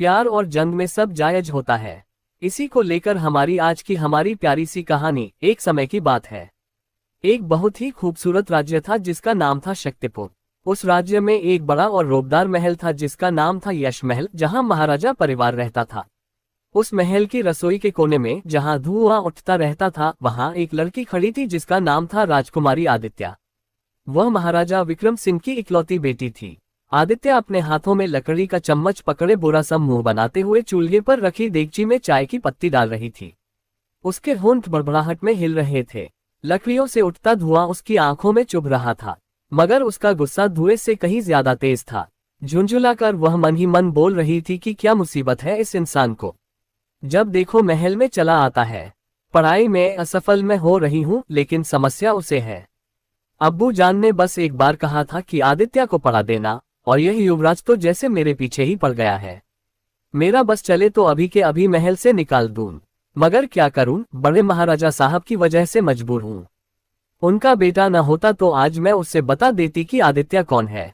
प्यार और जंग में सब जायज होता है। इसी को लेकर हमारी आज की हमारी प्यारी सी कहानी। एक समय की बात है। एक बहुत ही खूबसूरत राज्य था जिसका नाम था शक्तिपुर। उस राज्य में एक बड़ा और रोबदार महल था जिसका नाम था यश महल, जहां महाराजा परिवार रहता था। उस महल की रसोई के कोने में जहां धुआं उठता रहता था, वहां एक लड़की खड़ी थी जिसका नाम था राजकुमारी आदित्य। वह महाराजा विक्रम सिंह की इकलौती बेटी थी। आदित्य अपने हाथों में लकड़ी का चम्मच पकड़े बुरा सा मुंह बनाते हुए चूल्हे पर रखी देगची में चाय की पत्ती डाल रही थी। उसके होंठ बड़बड़ाहट में हिल रहे थे। लकड़ियों से उठता धुआं उसकी आंखों में चुभ रहा था, मगर उसका गुस्सा धुएं से कहीं ज्यादा तेज था। झुंझुलाकर वह मन ही मन बोल रही थी कि क्या मुसीबत है इस इंसान को, जब देखो महल में चला आता है। पढ़ाई में असफल मैं हो रही हूँ, लेकिन समस्या उसे है। अब्बू जान ने बस एक बार कहा था कि आदित्य को पढ़ा देना, और यह युवराज तो जैसे मेरे पीछे ही पड़ गया है। मेरा बस चले तो अभी के अभी महल से निकाल दूं, मगर क्या करूं, बड़े महाराजा साहब की वजह से मजबूर हूं। उनका बेटा न होता तो आज मैं उससे बता देती कि आदित्य कौन है।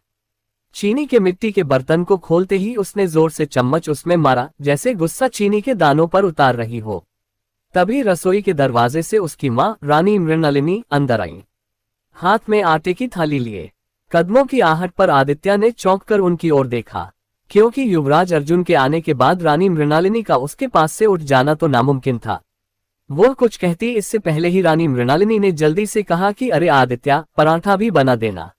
चीनी के मिट्टी के बर्तन को खोलते ही उसने जोर से चम्मच उसमें मारा, जैसे गुस्सा चीनी के दानों पर उतार रही हो। तभी रसोई के दरवाजे से उसकी माँ रानी मृणालिनी अंदर आई, हाथ में आटे की थाली लिए। कदमों की आहट पर आदित्य ने चौंककर उनकी ओर देखा, क्योंकि युवराज अर्जुन के आने के बाद रानी मृणालिनी का उसके पास से उठ जाना तो नामुमकिन था। वो कुछ कहती इससे पहले ही रानी मृणालिनी ने जल्दी से कहा कि अरे आदित्य, पराठा भी बना देना।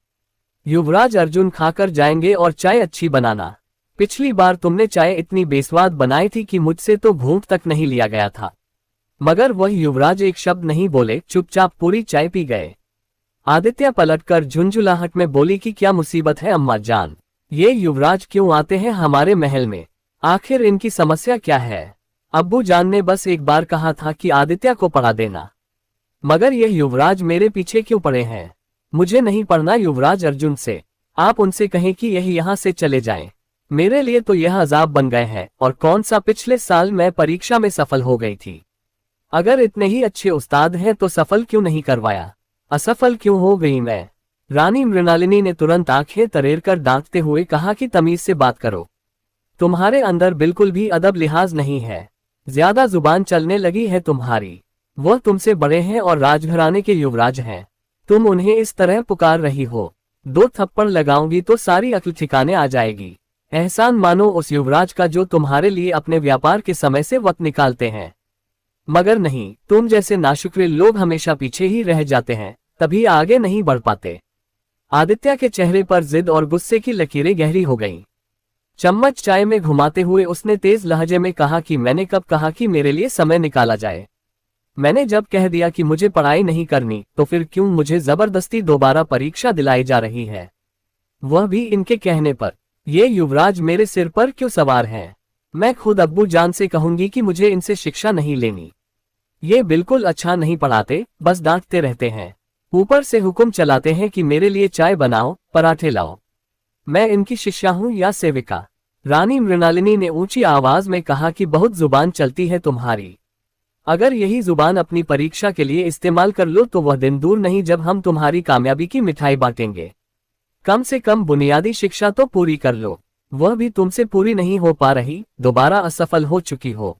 युवराज अर्जुन खाकर जाएंगे और चाय अच्छी बनाना। पिछली बार तुमने चाय इतनी बेस्वाद बनाई थी कि मुझसे तो घूंट तक नहीं लिया गया था। मगर वह युवराज एक शब्द नहीं बोले, चुपचाप पूरी चाय पी गए। आदित्य पलटकर झुंझुलाहट में बोली कि क्या मुसीबत है अम्मा जान, ये युवराज क्यों आते हैं हमारे महल में, आखिर इनकी समस्या क्या है। अब्बू जान ने बस एक बार कहा था कि आदित्य को पढ़ा देना, मगर यह युवराज मेरे पीछे क्यों पड़े हैं। मुझे नहीं पढ़ना युवराज अर्जुन से, आप उनसे कहें कि यह यहाँ से चले जाएं। मेरे लिए तो यह अजाब बन गए हैं, और कौन सा पिछले साल मैं परीक्षा में सफल हो गई थी। अगर इतने ही अच्छे उस्ताद हैं तो सफल क्यों नहीं करवाया, असफल क्यों हो गई मैं। रानी मृणालिनी ने तुरंत आंखें तरेर कर डांटते हुए कहा कि तमीज से बात करो, तुम्हारे अंदर बिल्कुल भी अदब लिहाज नहीं है, ज्यादा जुबान चलने लगी है तुम्हारी। वह तुमसे बड़े हैं और राजघराने के युवराज हैं, तुम उन्हें इस तरह पुकार रही हो। 2 थप्पड़ लगाऊंगी तो सारी अक्ल ठिकाने आ जाएगी। एहसान मानो उस युवराज का जो तुम्हारे लिए अपने व्यापार के समय से वक्त निकालते हैं। मगर नहीं, तुम जैसे नाशुक्र लोग हमेशा पीछे ही रह जाते हैं, तभी आगे नहीं बढ़ पाते। आदित्य के चेहरे पर जिद और गुस्से की लकीरें गहरी हो गईं। चम्मच चाय में घुमाते हुए उसने तेज लहजे में कहा कि मैंने कब कहा कि मेरे लिए समय निकाला जाए। मैंने जब कह दिया कि मुझे पढ़ाई नहीं करनी, तो फिर क्यों मुझे जबरदस्ती दोबारा परीक्षा दिलाई जा रही है, वह भी इनके कहने पर। ये युवराज मेरे सिर पर क्यों सवार हैं। मैं खुद अब्बू जान से कहूंगी कि मुझे इनसे शिक्षा नहीं लेनी। ये बिल्कुल अच्छा नहीं पढ़ाते, बस डांटते रहते हैं, ऊपर से हुक्म चलाते हैं कि मेरे लिए चाय बनाओ, पराठे लाओ। मैं इनकी शिष्या हूं या सेविका। रानी मृणालिनी ने ऊंची आवाज में कहा कि बहुत जुबान चलती है तुम्हारी। अगर यही जुबान अपनी परीक्षा के लिए इस्तेमाल कर लो तो वह दिन दूर नहीं जब हम तुम्हारी कामयाबी की मिठाई बांटेंगे। कम से कम बुनियादी शिक्षा तो पूरी कर लो, वह भी तुमसे पूरी नहीं हो पा रही, दोबारा असफल हो चुकी हो।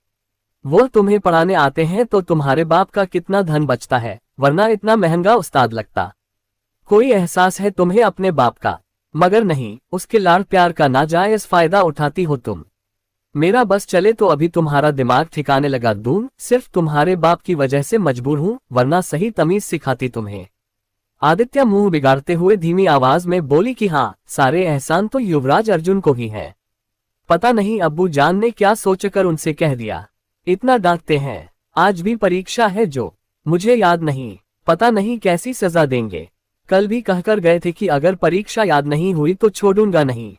वह तुम्हें पढ़ाने आते हैं तो तुम्हारे बाप का कितना धन बचता है, वरना इतना महंगा उस्ताद लगता। कोई एहसास है तुम्हें अपने बाप का, मगर नहीं, उसके लाड़ प्यार का नाजायज फायदा उठाती हो तुम। मेरा बस चले तो अभी तुम्हारा दिमाग ठिकाने लगा दूं, सिर्फ तुम्हारे बाप की वजह से मजबूर हूं, वरना सही तमीज सिखाती तुम्हें। आदित्य मुंह बिगाड़ते हुए धीमी आवाज में बोली कि हाँ, सारे एहसान तो युवराज अर्जुन को ही है। पता नहीं अब्बू जान ने क्या सोचकर उनसे कह दिया, इतना डांटते हैं। आज भी परीक्षा है जो, मुझे याद नहीं, पता नहीं कैसी सजा देंगे। कल भी कहकर गए थे कि अगर परीक्षा याद नहीं हुई तो छोड़ूंगा नहीं।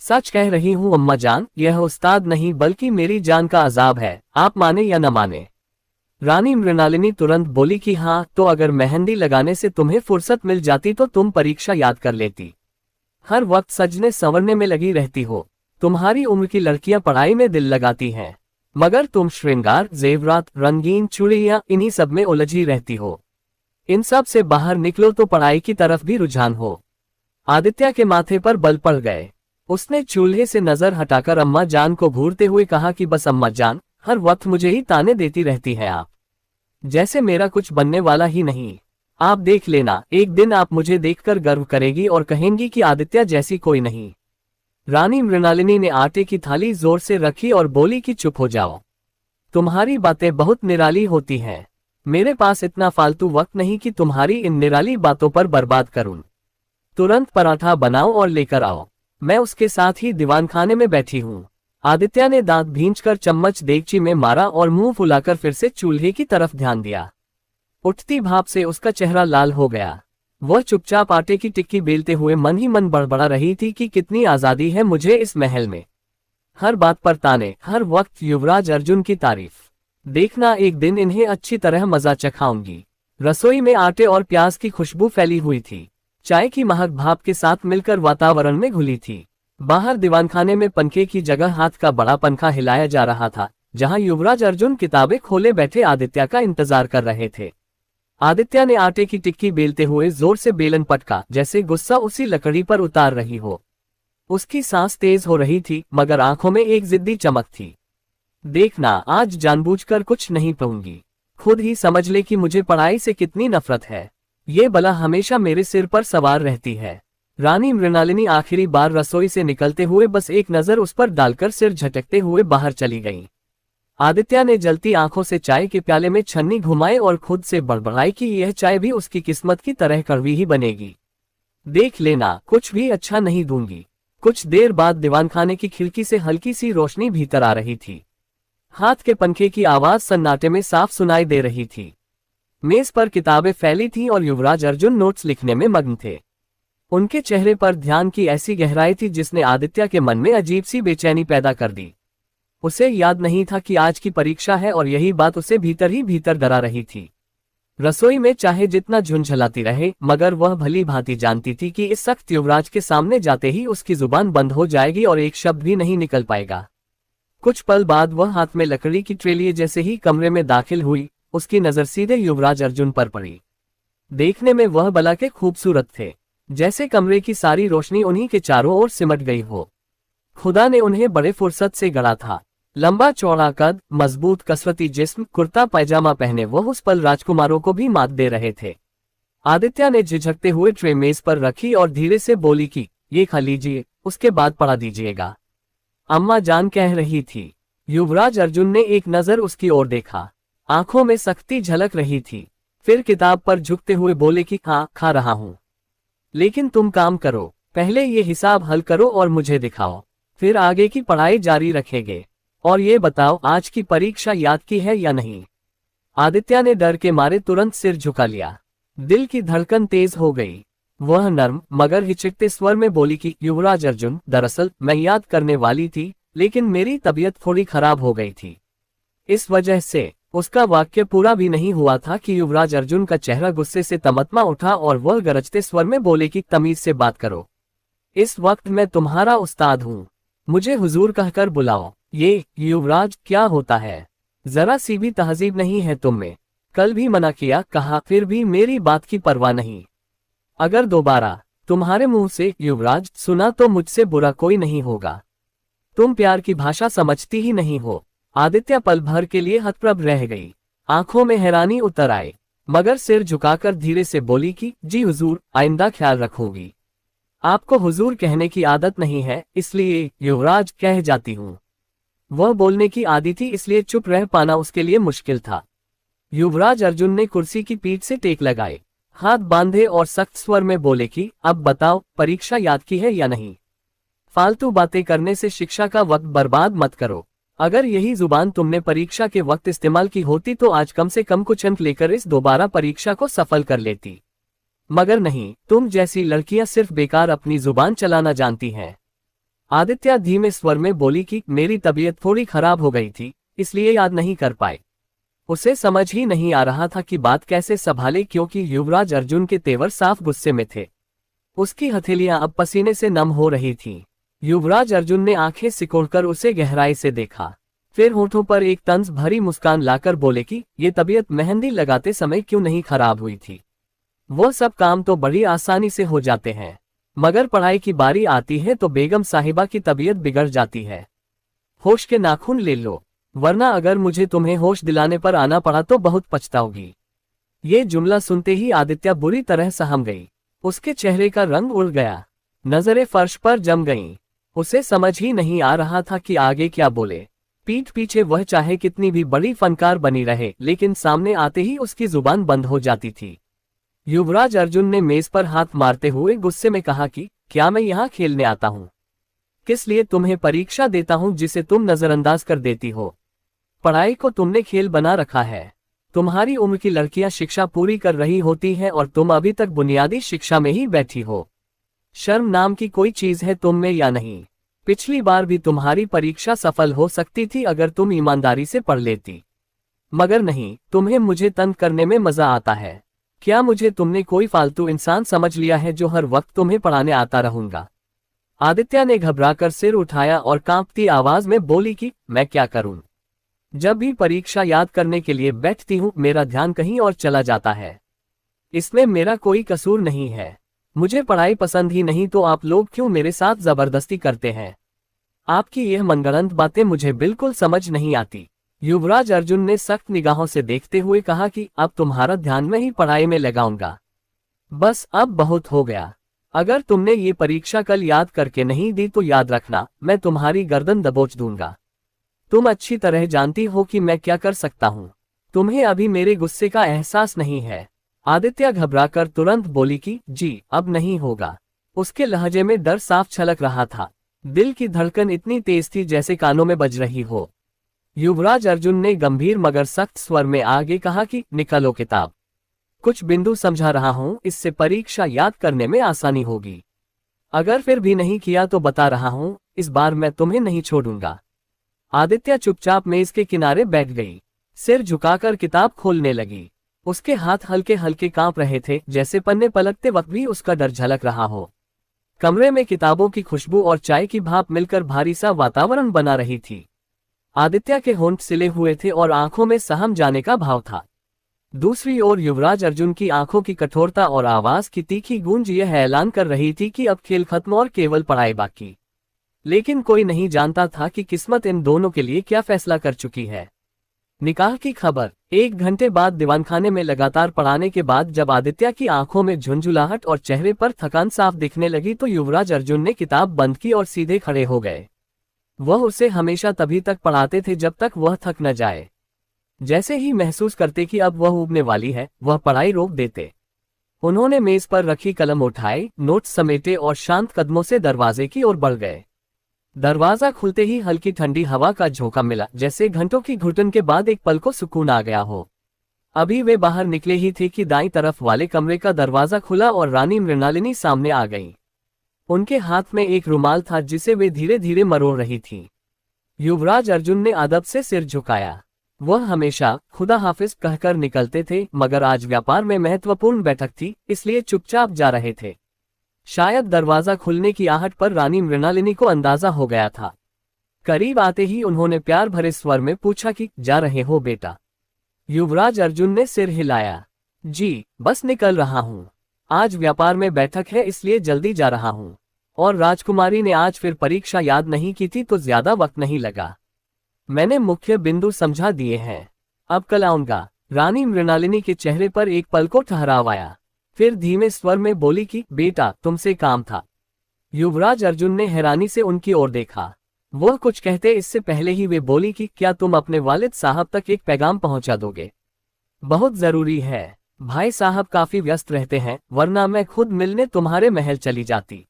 सच कह रही हूँ अम्मा जान, यह उस्ताद नहीं बल्कि मेरी जान का अजाब है, आप माने या न माने। रानी मृणालिनी तुरंत बोली कि हाँ, तो अगर मेहंदी लगाने से तुम्हें फुर्सत मिल जाती तो तुम परीक्षा याद कर लेती। हर वक्त सजने संवरने में लगी रहती हो। तुम्हारी उम्र की लड़कियां पढ़ाई में दिल लगाती हैं, मगर तुम श्रृंगार, जेवरात, रंगीन चूड़ियां, इन्हीं सब में उलझी रहती हो। इन सब से बाहर निकलो तो पढ़ाई की तरफ भी रुझान हो। आदित्य के माथे पर बल पड़ गए। उसने चूल्हे से नजर हटाकर अम्मा जान को घूरते हुए कहा कि बस अम्मा जान, हर वक्त मुझे ही ताने देती रहती है आप, जैसे मेरा कुछ बनने वाला ही नहीं। आप देख लेना, एक दिन आप मुझे देखकर गर्व करेगी और कहेंगी कि आदित्य जैसी कोई नहीं। रानी मृणालिनी ने आटे की थाली जोर से रखी और बोली कि चुप हो जाओ, तुम्हारी बातें बहुत निराली होती हैं। मेरे पास इतना फालतू वक्त नहीं कि तुम्हारी इन निराली बातों पर बर्बाद करूं। तुरंत पराठा बनाओ और लेकर आओ, मैं उसके साथ ही दीवानखाने में बैठी हूं। आदित्य ने दांत भींचकर चम्मच देगची में मारा और मुंह फुलाकर फिर से चूल्हे की तरफ ध्यान दिया। उठती भाप से उसका चेहरा लाल हो गया। वह चुपचाप आटे की टिक्की बेलते हुए मन ही मन बड़बड़ा रही थी कि कितनी आजादी है मुझे इस महल में। हर बात पर ताने, हर वक्त युवराज अर्जुन की तारीफ। देखना, एक दिन इन्हें अच्छी तरह मजा चखाऊंगी। रसोई में आटे और प्याज की खुशबू फैली हुई थी। चाय की महक भाप के साथ मिलकर वातावरण में घुली थी। बाहर दीवानखाने में पंखे की जगह हाथ का बड़ा पंखा हिलाया जा रहा था, जहां युवराज अर्जुन किताबें खोले बैठे आदित्य का इंतजार कर रहे थे। आदित्य ने आटे की टिक्की बेलते हुए जोर से बेलन पटका, जैसे गुस्सा उसी लकड़ी पर उतार रही हो। उसकी सांस तेज हो रही थी, मगर आंखों में एक जिद्दी चमक थी। देखना, आज जानबूझकर कुछ नहीं कहूंगी। खुद ही समझ ले कि मुझे पढ़ाई से कितनी नफरत है। ये बला हमेशा मेरे सिर पर सवार रहती है। रानी मृणालिनी आखिरी बार रसोई से निकलते हुए बस एक नजर उस पर डालकर सिर झटकते हुए बाहर चली गईं। आदित्य ने जलती आंखों से चाय के प्याले में छन्नी घुमाए और खुद से बड़बड़ाई कि यह चाय भी उसकी किस्मत की तरह कड़वी ही बनेगी। देख लेना, कुछ भी अच्छा नहीं दूंगी। कुछ देर बाद दीवानखाने की खिड़की से हल्की सी रोशनी भीतर आ रही थी। हाथ के पंखे की आवाज सन्नाटे में साफ सुनाई दे रही थी। मेज पर किताबें फैली थीं और युवराज अर्जुन नोट्स लिखने में मग्न थे। उनके चेहरे पर ध्यान की ऐसी गहराई थी जिसने आदित्य के मन में अजीब सी बेचैनी पैदा कर दी। उसे याद नहीं था कि आज की परीक्षा है और यही बात उसे भीतर ही भीतर डरा रही थी। रसोई में चाहे जितना झुंझलाती रहे, मगर वह भली भांति जानती थी कि इस सख्त युवराज के सामने जाते ही उसकी जुबान बंद हो जाएगी और एक शब्द भी नहीं निकल पाएगा। कुछ पल बाद वह हाथ में लकड़ी की ट्रे लिए जैसे ही कमरे में दाखिल हुई, उसकी नजर सीधे युवराज अर्जुन पर पड़ी। देखने में वह भला के खूबसूरत थे, जैसे कमरे की सारी रोशनी उन्हीं के चारों ओर सिमट गई हो। खुदा ने उन्हें बड़े फुर्सत से गढ़ा था। लंबा चौड़ा कद, मजबूत कसरती जिस्म, कुर्ता पैजामा पहने वह उस पल राजकुमारों को भी मात दे रहे थे। आदित्य ने झिझकते हुए ट्रे मेज पर रखी और धीरे से बोली कि ये खा लीजिए, उसके बाद पढ़ा दीजिएगा। अम्मा जान कह रही थी। युवराज अर्जुन ने एक नजर उसकी ओर देखा। आंखों में सख्ती झलक रही थी। फिर किताब पर झुकते हुए बोले कि हाँ, खा रहा हूं। लेकिन तुम काम करो, पहले ये हिसाब हल करो और मुझे दिखाओ, फिर आगे की पढ़ाई जारी रखेंगे। और ये बताओ, आज की परीक्षा याद की है या नहीं? आदित्य ने डर के मारे तुरंत सिर झुका लिया। दिल की धड़कन तेज हो गई। वह नर्म मगर हिचकते स्वर में बोली कि युवराज अर्जुन, दरअसल मैं याद करने वाली थी, लेकिन मेरी तबीयत थोड़ी खराब हो गई थी। इस वजह से उसका वाक्य पूरा भी नहीं हुआ था कि युवराज अर्जुन का चेहरा गुस्से से तमतमा उठा और वह गरजते स्वर में बोले कि तमीज से बात करो। इस वक्त मैं तुम्हारा उस्ताद हूं, मुझे हुजूर कहकर बुलाओ। ये युवराज क्या होता है? जरा सी भी तहजीब नहीं है तुम में। कल भी मना किया, कहा, फिर भी मेरी बात की परवाह नहीं। अगर दोबारा तुम्हारे मुंह से युवराज सुना तो मुझसे बुरा कोई नहीं होगा। तुम प्यार की भाषा समझती ही नहीं हो। आदित्य पल भर के लिए हतप्रभ रह गई। आंखों में हैरानी उतर आए, मगर सिर झुकाकर धीरे से बोली कि जी हुजूर, आइंदा ख्याल रखूंगी। आपको हुजूर कहने की आदत नहीं है, इसलिए युवराज कह जाती हूँ। वह बोलने की आदी थी, इसलिए चुप रह पाना उसके लिए मुश्किल था। युवराज अर्जुन ने कुर्सी की पीठ से टेक लगाए, हाथ बांधे और सख्त स्वर में बोले कि अब बताओ, परीक्षा याद की है या नहीं? फालतू बातें करने से शिक्षा का वक्त बर्बाद मत करो। अगर यही जुबान तुमने परीक्षा के वक्त इस्तेमाल की होती तो आज कम से कम कुछ अंक लेकर इस दोबारा परीक्षा को सफल कर लेती। मगर नहीं, तुम जैसी लड़कियां सिर्फ बेकार अपनी जुबान चलाना जानती हैं। आदित्य धीमे स्वर में बोली कि मेरी तबीयत थोड़ी खराब हो गई थी, इसलिए याद नहीं कर पाए। उसे समझ ही नहीं आ रहा था कि बात कैसे संभाले, क्योंकि युवराज अर्जुन के तेवर साफ गुस्से में थे। उसकी हथेलियां अब पसीने से नम हो रही थीं। युवराज अर्जुन ने आंखें सिकोड़कर उसे गहराई से देखा, फिर होठों पर एक तंज भरी मुस्कान लाकर बोले कि ये तबीयत मेहंदी लगाते समय क्यों नहीं खराब हुई थी? वो सब काम तो बड़ी आसानी से हो जाते हैं। मगर पढ़ाई की बारी आती है तो बेगम साहिबा की तबीयत बिगड़ जाती है। होश के नाखून ले लो, वरना अगर मुझे तुम्हें होश दिलाने पर आना पड़ा तो बहुत पछताओगी। ये जुमला सुनते ही आदित्य बुरी तरह सहम गई। उसके चेहरे का रंग उड़ गया, नजरें फर्श पर जम गईं। उसे समझ ही नहीं आ रहा था कि आगे क्या बोले। पीठ पीछे वह चाहे कितनी भी बड़ी फनकार बनी रहे, लेकिन सामने आते ही उसकी जुबान बंद हो जाती थी। युवराज अर्जुन ने मेज पर हाथ मारते हुए गुस्से में कहा कि क्या मैं यहाँ खेलने आता हूँ? किस लिए तुम्हें परीक्षा देता हूँ जिसे तुम नजरअंदाज कर देती हो? पढ़ाई को तुमने खेल बना रखा है। तुम्हारी उम्र की लड़कियां शिक्षा पूरी कर रही होती हैं और तुम अभी तक बुनियादी शिक्षा में ही बैठी हो। शर्म नाम की कोई चीज है तुम में या नहीं? पिछली बार भी तुम्हारी परीक्षा सफल हो सकती थी अगर तुम ईमानदारी से पढ़ लेती, मगर नहीं, तुम्हें मुझे तंग करने में मजा आता है। क्या मुझे तुमने कोई फालतू इंसान समझ लिया है जो हर वक्त तुम्हें पढ़ाने आता रहूंगा? आदित्य ने घबराकर सिर उठाया और कांपती आवाज में बोली कि मैं क्या करूं? जब भी परीक्षा याद करने के लिए बैठती हूं मेरा ध्यान कहीं और चला जाता है। इसमें मेरा कोई कसूर नहीं है। मुझे पढ़ाई पसंद ही नहीं तो आप लोग क्यों मेरे साथ जबरदस्ती करते हैं? आपकी यह मनगढ़ंत बातें मुझे बिल्कुल समझ नहीं आती। युवराज अर्जुन ने सख्त निगाहों से देखते हुए कहा कि अब तुम्हारा ध्यान मैं ही पढ़ाई में लगाऊंगा। बस अब बहुत हो गया। अगर तुमने ये परीक्षा कल याद करके नहीं दी तो याद रखना, मैं तुम्हारी गर्दन दबोच दूंगा। तुम अच्छी तरह जानती हो कि मैं क्या कर सकता हूँ। तुम्हें अभी मेरे गुस्से का एहसास नहीं है। आदित्य घबराकर तुरंत बोली कि जी अब नहीं होगा। उसके लहजे में डर साफ छलक रहा था। दिल की धड़कन इतनी तेज थी जैसे कानों में बज रही हो। युवराज अर्जुन ने गंभीर मगर सख्त स्वर में आगे कहा कि निकालो किताब। कुछ बिंदु समझा रहा हूँ, इससे परीक्षा याद करने में आसानी होगी। अगर फिर भी नहीं किया तो बता रहा हूँ, इस बार मैं तुम्हें नहीं छोड़ूंगा। आदित्य चुपचाप मेज के किनारे बैठ गई, सिर झुकाकर किताब खोलने लगी। उसके हाथ हल्के हल्के कांप रहे थे, जैसे पन्ने पलटते वक्त भी उसका डर झलक रहा हो। कमरे में किताबों की खुशबू और चाय की भाप मिलकर भारी सा वातावरण बना रही थी। आदित्य के होंठ सिले हुए थे और आंखों में सहम जाने का भाव था। दूसरी ओर युवराज अर्जुन की आंखों की कठोरता और आवाज की तीखी गूंज यह ऐलान कर रही थी कि अब खेल खत्म और केवल पढ़ाई बाकी। लेकिन कोई नहीं जानता था कि किस्मत इन दोनों के लिए क्या फैसला कर चुकी है। निकाह की खबर। 1 घंटे बाद दीवानखाने में लगातार पढ़ाने के बाद जब आदित्य की आंखों में झुंझुलाहट और चेहरे पर थकान साफ दिखने लगी तो युवराज अर्जुन ने किताब बंद की और सीधे खड़े हो गए। वह उसे हमेशा तभी तक पढ़ाते थे जब तक वह थक न जाए। जैसे ही महसूस करते कि अब वह उबने वाली है, वह पढ़ाई रोक देते। उन्होंने मेज पर रखी कलम उठाई, नोट्स समेटे और शांत कदमों से दरवाजे की ओर बढ़ गए। दरवाजा खुलते ही हल्की ठंडी हवा का झोंका मिला, जैसे घंटों की घुटन के बाद एक पल को सुकून आ गया हो। अभी वे बाहर निकले ही थे कि दाईं तरफ वाले कमरे का दरवाजा खुला और रानी मृणालिनी सामने आ गई। उनके हाथ में एक रुमाल था जिसे वे धीरे धीरे मरोड़ रही थीं। युवराज अर्जुन ने अदब से सिर झुकाया। वह हमेशा खुदा हाफिज कहकर निकलते थे, मगर आज व्यापार में महत्वपूर्ण बैठक थी, इसलिए चुपचाप जा रहे थे। शायद दरवाजा खुलने की आहट पर रानी मृणालिनी को अंदाजा हो गया था। करीब आते ही उन्होंने प्यार भरे स्वर में पूछा कि जा रहे हो बेटा? युवराज अर्जुन ने सिर हिलाया। जी, बस निकल रहा हूँ। आज व्यापार में बैठक है इसलिए जल्दी जा रहा हूँ। और राजकुमारी ने आज फिर परीक्षा याद नहीं की थी तो ज्यादा वक्त नहीं लगा। मैंने मुख्य बिंदु समझा दिए हैं, अब कल आऊंगा। रानी मृणालिनी के चेहरे पर एक पल को ठहराव आया, फिर धीमे स्वर में बोली कि बेटा तुमसे काम था। युवराज अर्जुन ने हैरानी से उनकी ओर देखा। वह कुछ कहते इससे पहले ही वे बोली कि क्या तुम अपने वालिद साहब तक एक पैगाम पहुंचा दोगे? बहुत जरूरी है। भाई साहब काफी व्यस्त रहते हैं, वरना मैं खुद मिलने तुम्हारे महल चली जाती,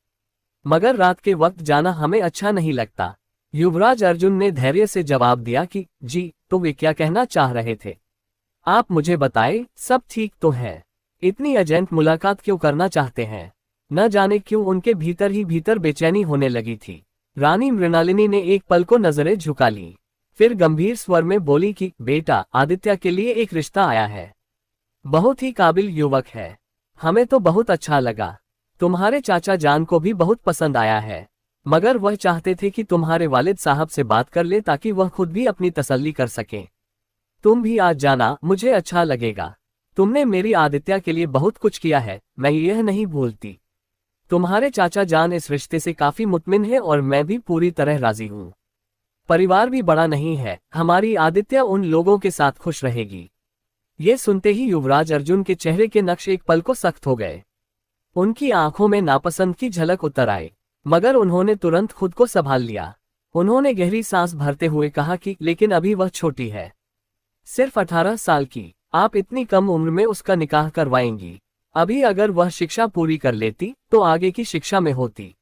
मगर रात के वक्त जाना हमें अच्छा नहीं लगता। युवराज अर्जुन ने धैर्य से जवाब दिया कि जी, तो वे क्या कहना चाह रहे थे? आप मुझे बताएं, सब ठीक तो है? इतनी अर्जेंट मुलाकात क्यों करना चाहते हैं? न जाने क्यों उनके भीतर ही भीतर बेचैनी होने लगी थी। रानी मृणालिनी ने एक पल को नजरें झुका ली, फिर गंभीर स्वर में बोली कि बेटा, आदित्य के लिए एक रिश्ता आया है। बहुत ही काबिल युवक है, हमें तो बहुत अच्छा लगा। तुम्हारे चाचा जान को भी बहुत पसंद आया है, मगर वह चाहते थे कि तुम्हारे वालिद साहब से बात कर ले ताकि वह खुद भी अपनी तसल्ली कर सकें। तुम भी आज जाना, मुझे अच्छा लगेगा। तुमने मेरी आदित्य के लिए बहुत कुछ किया है, मैं यह नहीं भूलती। तुम्हारे चाचा जान इस रिश्ते से काफी मुतमिन है और मैं भी पूरी तरह राजी हूँ। परिवार भी बड़ा नहीं है, हमारी आदित्य उन लोगों के साथ खुश रहेगी। ये सुनते ही युवराज अर्जुन के चेहरे के नक्श एक पल को सख्त हो गए। उनकी आंखों में नापसंद की झलक उतर आई, मगर उन्होंने तुरंत खुद को संभाल लिया। उन्होंने गहरी सांस भरते हुए कहा कि लेकिन अभी वह छोटी है, सिर्फ 18 साल की। आप इतनी कम उम्र में उसका निकाह करवाएंगी? अभी अगर वह शिक्षा पूरी कर लेती तो आगे की शिक्षा में होती।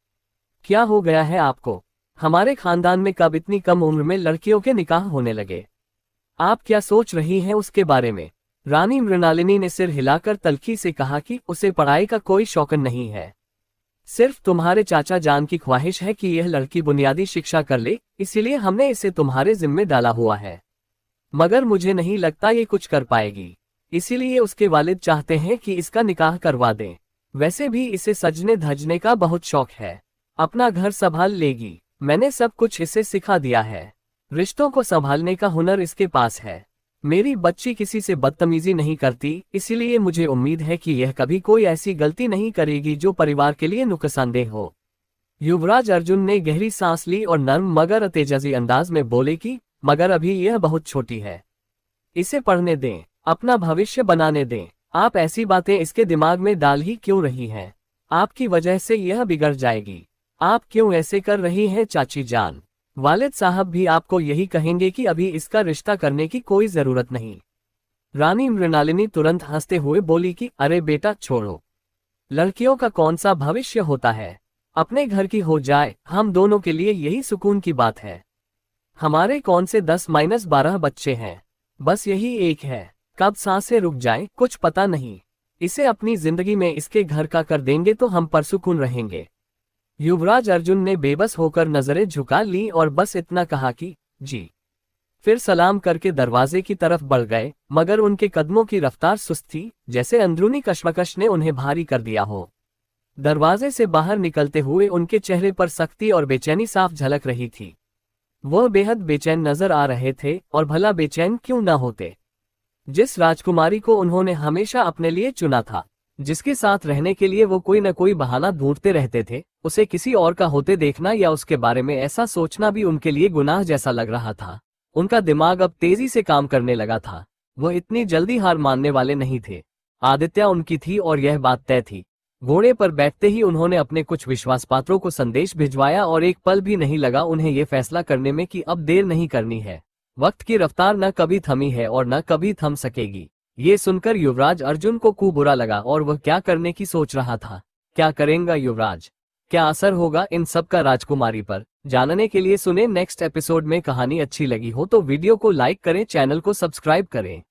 क्या हो गया है आपको? हमारे खानदान में कब इतनी कम उम्र में लड़कियों के निकाह होने लगे? आप क्या सोच रही हैं उसके बारे में? रानी मृणालिनी ने सिर हिलाकर तल्खी से कहा कि उसे पढ़ाई का कोई शौकन नहीं है। सिर्फ तुम्हारे चाचा जान की ख्वाहिश है कि यह लड़की बुनियादी शिक्षा कर ले, इसीलिए हमने इसे तुम्हारे जिम्मे डाला हुआ है। मगर मुझे नहीं लगता ये कुछ कर पाएगी, इसीलिए उसके वालिद चाहते हैं कि इसका निकाह करवा दें। वैसे भी इसे सजने धजने का बहुत शौक है, अपना घर संभाल लेगी। मैंने सब कुछ इसे सिखा दिया है, रिश्तों को संभालने का हुनर इसके पास है। मेरी बच्ची किसी से बदतमीजी नहीं करती, इसीलिए मुझे उम्मीद है कि यह कभी कोई ऐसी गलती नहीं करेगी जो परिवार के लिए नुकसानदेह हो। युवराज अर्जुन ने गहरी सांस ली और नर्म मगर तेजस्वी अंदाज में बोले कि मगर अभी यह बहुत छोटी है, इसे पढ़ने दें, अपना भविष्य बनाने दें। आप ऐसी बातें इसके दिमाग में डाल ही क्यों रही हैं? आपकी वजह से यह बिगड़ जाएगी। आप क्यों ऐसे कर रही हैं चाची जान? वालिद साहब भी आपको यही कहेंगे कि अभी इसका रिश्ता करने की कोई जरूरत नहीं। रानी मृणालिनी तुरंत हंसते हुए बोली कि अरे बेटा छोड़ो, लड़कियों का कौन सा भविष्य होता है, अपने घर की हो जाए, हम दोनों के लिए यही सुकून की बात है। हमारे कौन से 10-12 बच्चे हैं, बस यही एक है। कब सांसें रुक जाएं कुछ पता नहीं। इसे अपनी जिंदगी में इसके घर का कर देंगे तो हम परसुकून रहेंगे। युवराज अर्जुन ने बेबस होकर नजरें झुका ली और बस इतना कहा कि जी। फिर सलाम करके दरवाजे की तरफ बढ़ गए, मगर उनके कदमों की रफ्तार सुस्त थी, जैसे अंदरूनी कश्मकश ने उन्हें भारी कर दिया हो। दरवाजे से बाहर निकलते हुए उनके चेहरे पर सख्ती और बेचैनी साफ झलक रही थी। वह बेहद बेचैन नजर आ रहे थे, और भला बेचैन क्यों न होते। जिस राजकुमारी को उन्होंने हमेशा अपने लिए चुना था, जिसके साथ रहने के लिए वो कोई न कोई बहाना ढूंढते रहते थे, उसे किसी और का होते देखना या उसके बारे में ऐसा सोचना भी उनके लिए गुनाह जैसा लग रहा था। उनका दिमाग अब तेजी से काम करने लगा था। वह इतनी जल्दी हार मानने वाले नहीं थे। आदित्य उनकी थी और यह बात तय थी। घोड़े पर बैठते ही उन्होंने अपने कुछ विश्वास पात्रों को संदेश भिजवाया और एक पल भी नहीं लगा उन्हें यह फैसला करने में कि अब देर नहीं करनी है। वक्त की रफ्तार न कभी थमी है और न कभी थम सकेगी। ये सुनकर युवराज अर्जुन को खूब बुरा लगा और वह क्या करने की सोच रहा था। क्या करेगा युवराज? क्या असर होगा इन सब का राजकुमारी पर? जानने के लिए सुने नेक्स्ट एपिसोड में। कहानी अच्छी लगी हो तो वीडियो को लाइक करें, चैनल को सब्सक्राइब करें।